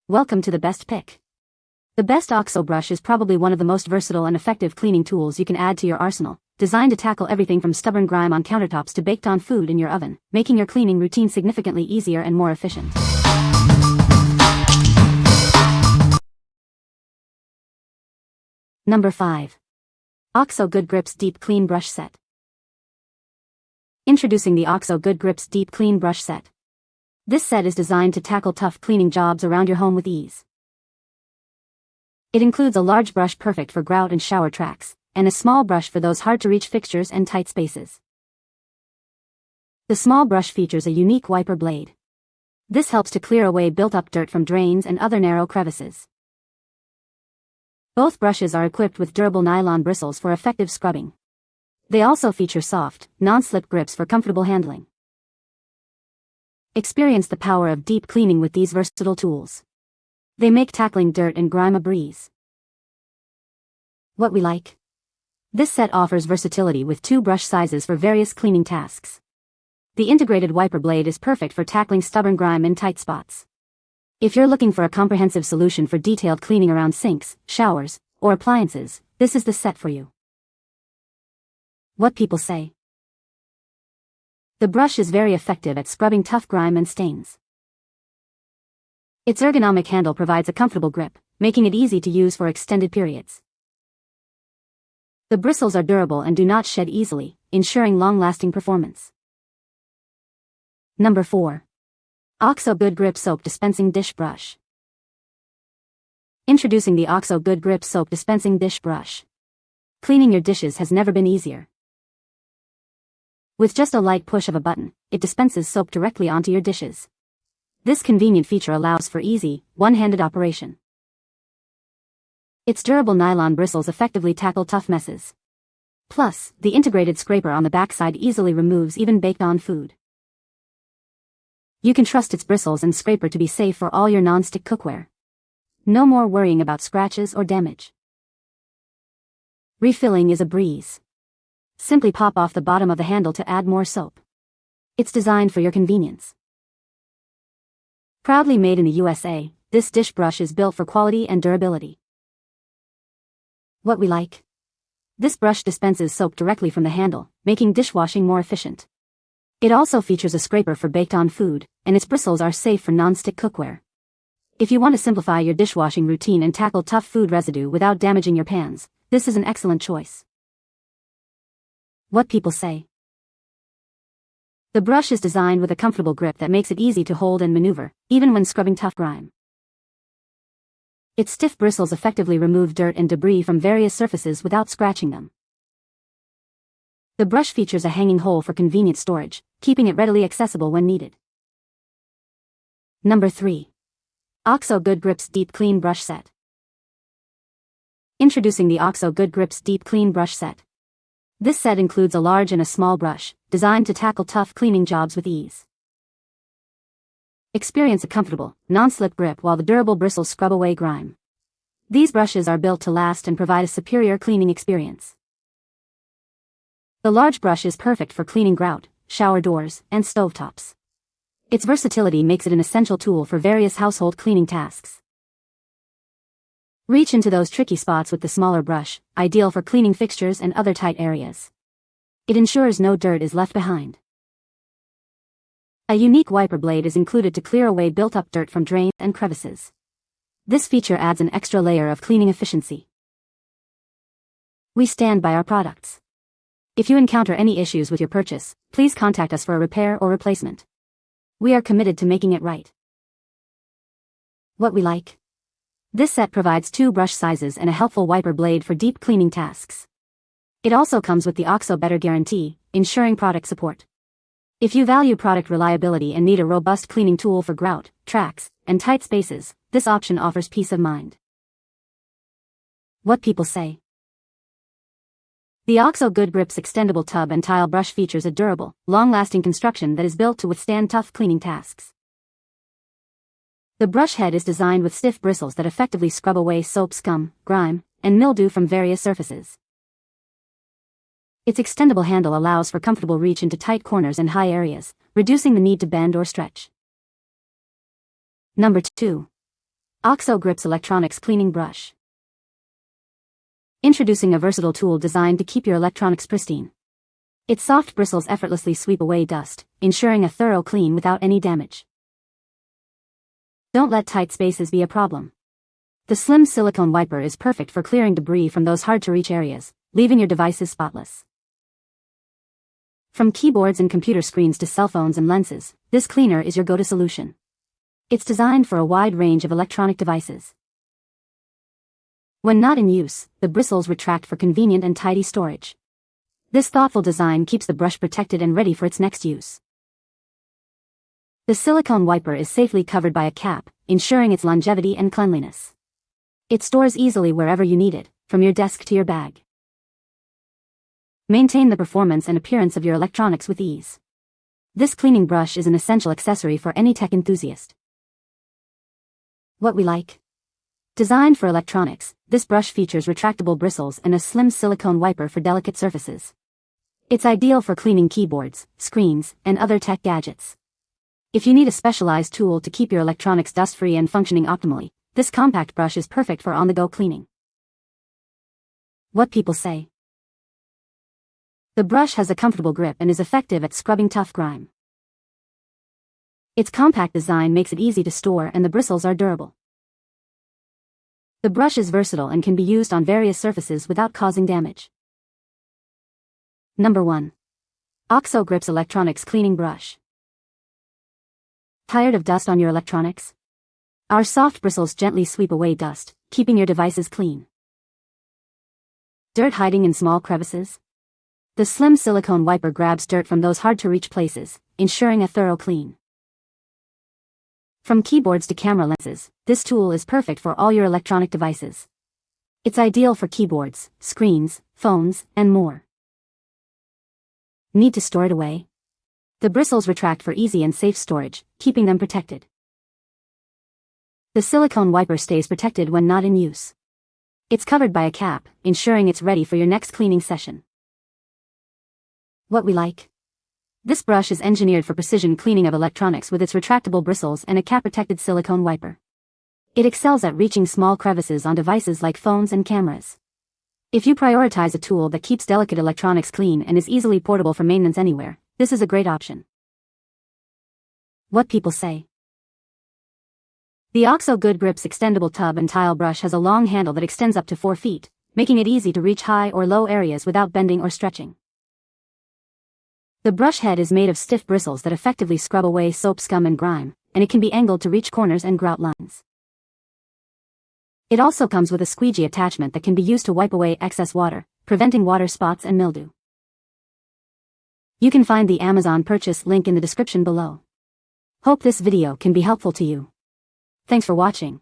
Welcome to the best pick. The best Oxo Brush is probably one of the most versatile and effective cleaning tools you can add to your arsenal, designed to tackle everything from stubborn grime on countertops to baked-on food in your oven, making your cleaning routine significantly easier and more efficient. Number 5. Oxo Good Grips Deep Clean Brush Set. Introducing the Oxo Good Grips Deep Clean Brush Set. This set is designed to tackle tough cleaning jobs around your home with ease. It includes a large brush perfect for grout and shower tracks, and a small brush for those hard-to-reach fixtures and tight spaces. The small brush features a unique wiper blade. This helps to clear away built-up dirt from drains and other narrow crevices. Both brushes are equipped with durable nylon bristles for effective scrubbing. They also feature soft, non-slip grips for comfortable handling. Experience the power of deep cleaning with these versatile tools. They make tackling dirt and grime a breeze. What we like? This set offers versatility with 2 brush sizes for various cleaning tasks. The integrated wiper blade is perfect for tackling stubborn grime in tight spots. If you're looking for a comprehensive solution for detailed cleaning around sinks, showers, or appliances, this is the set for you. What people say? The brush is very effective at scrubbing tough grime and stains. Its ergonomic handle provides a comfortable grip, making it easy to use for extended periods. The bristles are durable and do not shed easily, ensuring long-lasting performance. Number 4. Oxo Good Grip Soap Dispensing Dish Brush. Introducing the Oxo Good Grip Soap Dispensing Dish Brush. Cleaning your dishes has never been easier. With just a light push of a button, it dispenses soap directly onto your dishes. This convenient feature allows for easy, one-handed operation. Its durable nylon bristles effectively tackle tough messes. Plus, the integrated scraper on the backside easily removes even baked-on food. You can trust its bristles and scraper to be safe for all your non-stick cookware. No more worrying about scratches or damage. Refilling is a breeze. Simply pop off the bottom of the handle to add more soap. It's designed for your convenience. Proudly made in the USA, this dish brush is built for quality and durability. What we like? This brush dispenses soap directly from the handle, making dishwashing more efficient. It also features a scraper for baked-on food, and its bristles are safe for non-stick cookware. If you want to simplify your dishwashing routine and tackle tough food residue without damaging your pans, this is an excellent choice. What people say? The brush is designed with a comfortable grip that makes it easy to hold and maneuver, even when scrubbing tough grime. Its stiff bristles effectively remove dirt and debris from various surfaces without scratching them. The brush features a hanging hole for convenient storage, keeping it readily accessible when needed. Number 3. Oxo Good Grips Deep Clean Brush Set. Introducing the Oxo Good Grips Deep Clean Brush Set. This set includes a large and a small brush, designed to tackle tough cleaning jobs with ease. Experience a comfortable, non-slip grip while the durable bristles scrub away grime. These brushes are built to last and provide a superior cleaning experience. The large brush is perfect for cleaning grout, shower doors, and stovetops. Its versatility makes it an essential tool for various household cleaning tasks. Reach into those tricky spots with the smaller brush, ideal for cleaning fixtures and other tight areas. It ensures no dirt is left behind. A unique wiper blade is included to clear away built-up dirt from drains and crevices. This feature adds an extra layer of cleaning efficiency. We stand by our products. If you encounter any issues with your purchase, please contact us for a repair or replacement. We are committed to making it right. What we like? This set provides 2 brush sizes and a helpful wiper blade for deep cleaning tasks. It also comes with the Oxo Better Guarantee, ensuring product support. If you value product reliability and need a robust cleaning tool for grout, tracks, and tight spaces, this option offers peace of mind. What people say? The Oxo Good Grips extendable tub and tile brush features a durable, long-lasting construction that is built to withstand tough cleaning tasks. The brush head is designed with stiff bristles that effectively scrub away soap scum, grime, and mildew from various surfaces. Its extendable handle allows for comfortable reach into tight corners and high areas, reducing the need to bend or stretch. Number 2. Oxo Grips Electronics Cleaning Brush. Introducing a versatile tool designed to keep your electronics pristine. Its soft bristles effortlessly sweep away dust, ensuring a thorough clean without any damage. Don't let tight spaces be a problem. The slim silicone wiper is perfect for clearing debris from those hard-to-reach areas, leaving your devices spotless. From keyboards and computer screens to cell phones and lenses, this cleaner is your go-to solution. It's designed for a wide range of electronic devices. When not in use, the bristles retract for convenient and tidy storage. This thoughtful design keeps the brush protected and ready for its next use. The silicone wiper is safely covered by a cap, ensuring its longevity and cleanliness. It stores easily wherever you need it, from your desk to your bag. Maintain the performance and appearance of your electronics with ease. This cleaning brush is an essential accessory for any tech enthusiast. What we like. Designed for electronics, this brush features retractable bristles and a slim silicone wiper for delicate surfaces. It's ideal for cleaning keyboards, screens, and other tech gadgets. If you need a specialized tool to keep your electronics dust-free and functioning optimally, this compact brush is perfect for on-the-go cleaning. What people say. The brush has a comfortable grip and is effective at scrubbing tough grime. Its compact design makes it easy to store and the bristles are durable. The brush is versatile and can be used on various surfaces without causing damage. Number 1. Oxo Grips Electronics Cleaning Brush. Tired of dust on your electronics? Our soft bristles gently sweep away dust, keeping your devices clean. Dirt hiding in small crevices? The slim silicone wiper grabs dirt from those hard-to-reach places, ensuring a thorough clean. From keyboards to camera lenses, this tool is perfect for all your electronic devices. It's ideal for keyboards, screens, phones, and more. Need to store it away? The bristles retract for easy and safe storage, keeping them protected. The silicone wiper stays protected when not in use. It's covered by a cap, ensuring it's ready for your next cleaning session. What we like. This brush is engineered for precision cleaning of electronics with its retractable bristles and a cap-protected silicone wiper. It excels at reaching small crevices on devices like phones and cameras. If you prioritize a tool that keeps delicate electronics clean and is easily portable for maintenance anywhere, this is a great option. What people say. The Oxo Good Grips extendable tub and tile brush has a long handle that extends up to 4 feet, making it easy to reach high or low areas without bending or stretching. The brush head is made of stiff bristles that effectively scrub away soap scum and grime, and it can be angled to reach corners and grout lines. It also comes with a squeegee attachment that can be used to wipe away excess water, preventing water spots and mildew. You can find the Amazon purchase link in the description below. Hope this video can be helpful to you. Thanks for watching.